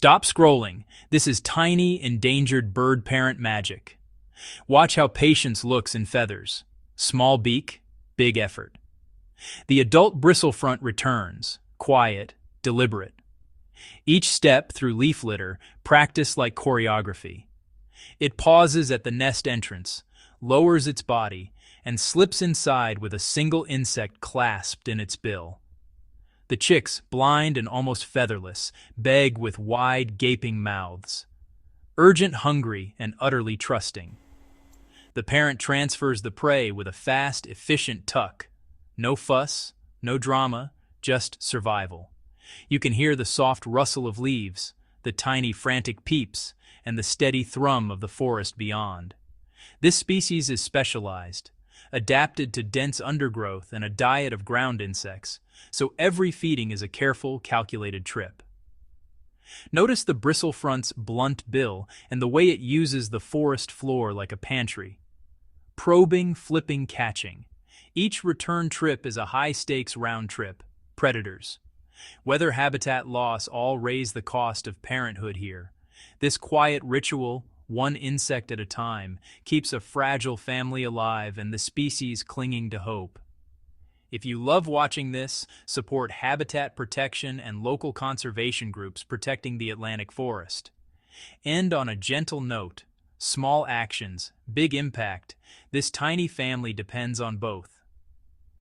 Stop scrolling. This is tiny, endangered bird parent magic. Watch how patience looks in feathers. Small beak, big effort. The adult bristlefront returns, quiet, deliberate. Each step through leaf litter, practiced like choreography. It pauses at the nest entrance, lowers its body, and slips inside with a single insect clasped in its bill. The chicks, blind and almost featherless, beg with wide, gaping mouths. Urgent, hungry, and utterly trusting. The parent transfers the prey with a fast, efficient tuck. No fuss, no drama, just survival. You can hear the soft rustle of leaves, the tiny frantic peeps, and the steady thrum of the forest beyond. This species is specialized, adapted to dense undergrowth and a diet of ground insects, so every feeding is a careful, calculated trip. Notice the bristlefront's blunt bill and the way it uses the forest floor like a pantry. Probing, flipping, catching. Each return trip is a high-stakes round trip. Predators. Weather, habitat loss all raise the cost of parenthood here. This quiet ritual, one insect at a time, keeps a fragile family alive and the species clinging to hope. If you love watching this, support habitat protection and local conservation groups protecting the Atlantic forest. End on a gentle note. Small actions, big impact. This tiny family depends on both.